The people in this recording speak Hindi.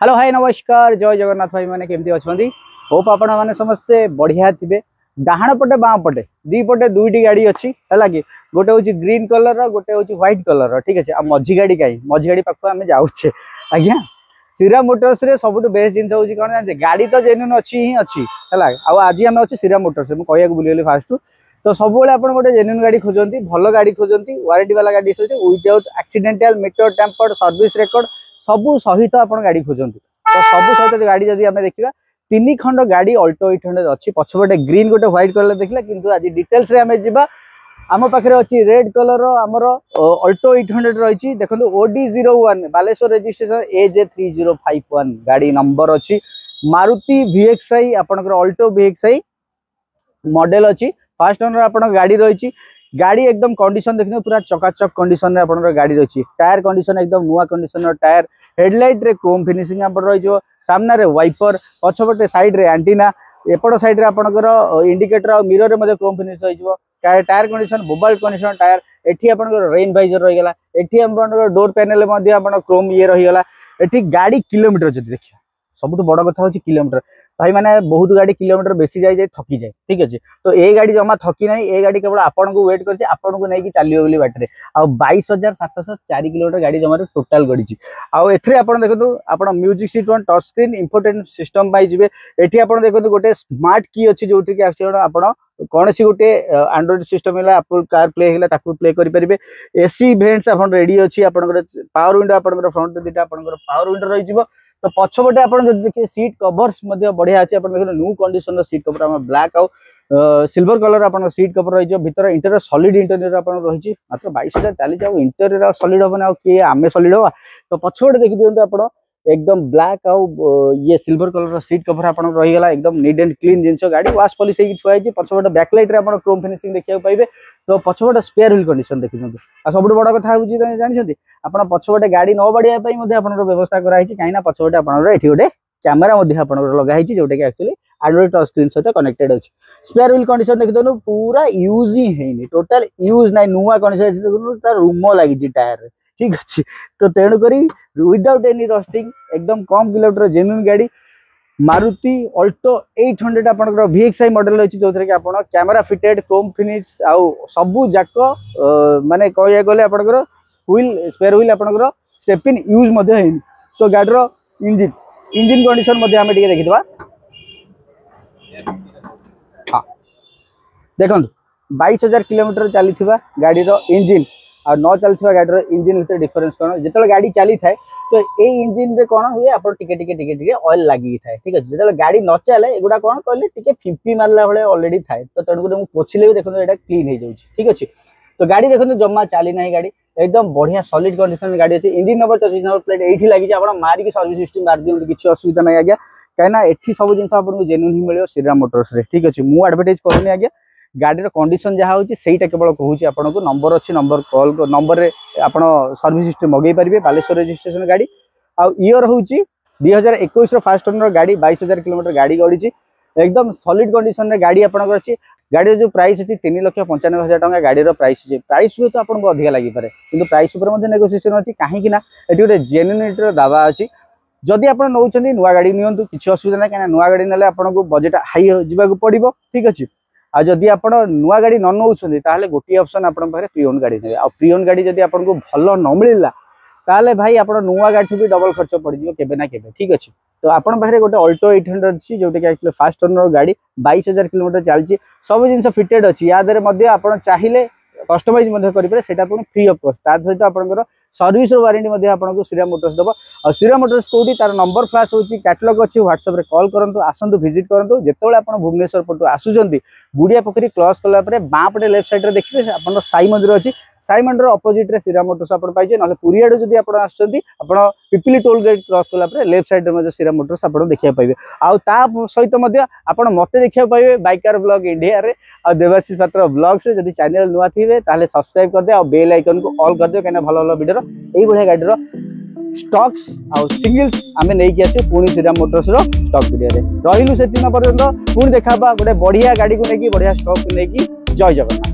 हेलो हाय नमस्कार जय जगन्नाथ भाई मैंने केमती अच्छा होप आपण मैंने समस्ते बढ़िया थे। डाहाण पटे बाँ पटे दी पटे दुईटी गाड़ी अच्छी है कि गोटे हूँ ग्रीन कलर गोटे हूँ व्हाइट कलर ठीक अच्छे। मझी गाड़ी कहीं मझी गाड़ी पाख आम जाऊे आज्ञा श्रीराम मोटर्स रे सबुठ बेस्ट जिन हूँ कौन जानते गाड़ी तो जेन्युइन अच्छी ही अच्छी है। आज आम अच्छे श्रीराम मोटर्स मुझे भूलीगली फास्ट तो सब आप गोटे जेन्युइन गाड़ी खोजती भल गाड़ी खोजती वारंटी वाला गाड़ी without accidental metre tampered service record सबू सहित आप गाड़ी खोजती तो सबू सहित गाड़ी जब आम देखा 3 खंड गाड़ी अल्टो 800 अच्छी पछपटे ग्रीन गोटे व्हाइट कलर देखला किंतु आज डिटेल्स रे आम जा आम पाखे अच्छी रेड कलर आमर अल्टो 800 रही देखो OD01 बालेश्वर रजिस्ट्रेशन AJ3051 गाड़ी नंबर अच्छी मारुति VXI आपंकर अल्टो VXI मॉडल अच्छी फास्ट ओनर आप गाड़ी रही गाड़ी एकदम कंडीशन देखते पूरा चकाचक कंडीशन रे गाड़ी रही टायर कंडीशन एकदम नुआ कंडीशन टायर हेडलाइट रे क्रोम फिनिशिंग रही सामना रे वाइपर पछपटे साइड रे एंटीना एपट साइड रे आपनकर इंडिकेटर और मिरर रे मध्ये क्रोम फिनिश रही tyre condition mobile condition tyre एठी आपनकर रेन वाइजर रही गला एठी आपनकर डोर पैनल मध्ये आपन क्रोम ये रही गला एठी गाड़ी किलोमीटर जति देखिया सबुठ बड़ कथा होची किलोमीटर भाई माने बहुत गाड़ी किलोमीटर बेसी जाए थकी जाए ठीक अच्छे। तो ये गाड़ी जमा थकी ना ये गाड़ी केवल आपन को वेट कर आपन को नहीं चलियो बोली बाटरे आ 22,704 किलोमीटर गाड़ी जमा टोटाल गड़ी आउ एथरे आपन देखो आपन music system touch screen infotainment system पाई जिवे एठी आपन देखो गोटे स्मार्ट की अच्छी जोठी कि आपन कौन सी गोटे एंड्रॉइड सिस्टम है एप्पल कार प्ले है प्ले करेंगे एसी भेन्ट्स आप रेडी अच्छी आप पावर विंडो आप फ्रंट दुटा आप पावर विंडो रही तो पछपटे आप देखिए सीट कवर्स बढ़िया अच्छे देखिए न्यू कंडीशन सीट कवर आम ब्लैक आउ सिल्वर कलर आप सीट कवर रही भर इंटेरियर सॉलिड इंटेरियर आप रही मात्र 22,000 चली इंटेरियर सॉलिड हम किए आम सॉलिड हवा तो पछपटे देखी दिखाते आप एकदम ब्लैक आउ ये सिल्वर कलर सीट कवर आप रहीगला एकदम नीट एंड क्लीन जिनस गाड़ी वाश पॉलिश छुआई पछपटे बैकलाइट रे आप क्रोम फिनिशिंग देखा पाइबे तो पछपटे स्पेयर व्हील कंडीशन देखते आ सब बड़ कथा हूँ जानते आप पछपटे गाड़ी न बढ़िया व्यवस्था कराई कहीं पछपटे आप गोटे कैमेरा लगाई जोटा कि एक्चुअली एंड्रॉइड टच स्क्रीन सहित कनेक्टेड अच्छी स्पेयर व्हील कंडीशन देखते पूरा यूज ही है टोटाल यूज ना नुआ कंडीशन रूम लगी टायर ठीक अच्छे। तो तेणुक विदाउट एनी रस्टिंग एकदम कम किलोमीटर जेन्युइन गाड़ी मारुति अल्टो 800 आप VXI मॉडल अच्छी जो कि आप कैमेरा फिटेड क्रोम फिनिश आउ सबू जाक माने कह गले आपंकर व्हील स्पेयर व्हील आपंकर स्टेपिन यूज है तो गाड़ीर इंजिन इंजिन कंडीशन आम देखा हाँ देखो 22,000 किलोमीटर चली गाड़ीर इंजिन आ न चलता गाड़ी इंजिन भर डिफरेन्स कौन जो गाड़ी चली थाए तो ये इंजिन रे कौन हुए आप ऑयल लगी थाए ठीक अच्छे जो गाड़ी न चले एगुड़ा कौन कहले टिके फिंपी मारला भाई ऑलरेडी थाए तो तेणुक मुझे पोछिले भी देखो ये क्लीन हो जाए ठीक अच्छे। तो गाड़ी देखो जमा चली ना गाड़ी एकदम बढ़िया सॉलिड कंडीशन गाड़ी अच्छी इंजिन नंबर 24 नंबर प्लेट ये लगी आप मारिक सर्विस हिस्ट्री मार दिखाते किसी असुविधा ना आज्ञा कहीं ये सब जिन आपको जेन्युइन ही मिले श्रीराम मोटर्स ठीक अच्छे। मुझे एडवर्टाइज करूनी आज्ञा गाड़ीर कंडीशन जहाँ होची सेटा केवल कहूँ आपको नंबर अच्छी नंबर कॉल नंबर रे आप सर्विस हिस्ट्री मगई पारे बालेश्वर रजिस्ट्रेशन गाड़ी आ ईयर हूँ 2021 फास्ट ओनर गाड़ी 22,000 किलोमीटर गाड़ी गड़ी एकदम सॉलिड कंडीशन रे गाड़ी आपंकर अच्छी गाड़ी जो प्राइस अच्छी 3,95,000 टका गाड़ीर प्राइस अच्छी प्राइस भी तो आपको अधिक लगी पारे कि प्राइस नेगोशिएशन अच्छी कहीं ये गोटे जेन्युइनिटी दावा अच्छी जदि आप नौ नुआ गाड़ी नियंतु किसी असुविधा ना कहीं नुआ गाड़ी ना आपको बजेट हाई जावाक पड़ो ठीक अच्छे। आ जदि आप नुआ गाड़ी न नौछंती ताहले गोटे ऑप्शन आपन पारे प्रीओन गाड़ी नेबे आ प्रीओन गाड़ी जदि आपन भल न मिलला ताहले भाई आप नुआ गाड़ी भी डबल खर्च पड़ जाए केबे ना केबे ठीक अच्छे। तो आपन पाखे गोटे अल्टो 800 अच्छी जोटा कि एक्चुअली फास्ट ओनर गाड़ी 22,000 किलोमीटर चलती सब जिन फिटेड अच्छी या आप चाहिए कस्टमाइज करेंगे सेटा फ्री ऑफ कॉस्ट तार सहित आपंकर सर्विस वारंटी आपको श्रीराम मोटर्स दब और श्रीराम मोटर्स कौटी तार नंबर फ्लाश होची कैटलॉग अच्छी व्हाट्सएप कॉल करूँ आसतु विजिट करूँ जिते आप भुवनेश्वर पटू आसुँच गुड़िया पोखरी क्रॉस कलापर बाँ पटे लेफ्ट साइड देखिए आप साई मंदिर अच्छी साई मंदिर अपोजिट रे श्रीराम मोटर्स आप पाइजे ना पुरी आड़े जब आप पिपिली टोल गेट क्रॉस कलापर लेफ्ट साइड में श्रीराम मोटर्स आप देखा पाइबे आउ सहित आप मत देखा पाइबे बाइकार ब्लॉग इंडिया रे और देवाशीष पात्र ब्लॉग्स जब चैनल नुआ थे ताले सब्सक्राइब कर दे और बेल आइकन को ऑल कर दियो कहीं भल भल वीडियो यही बढ़िया गाड़ीर स्टॉक्स आउ सिंगल्स आम नहीं आसे पुणी श्रीराम मोटर्स स्टॉक वीडियो रही से दिन पर्यटन पुणी देखा गोटे बढ़िया गाड़ी को लेकिन बढ़िया स्टॉक को लेकिन जय जगन्नाथ।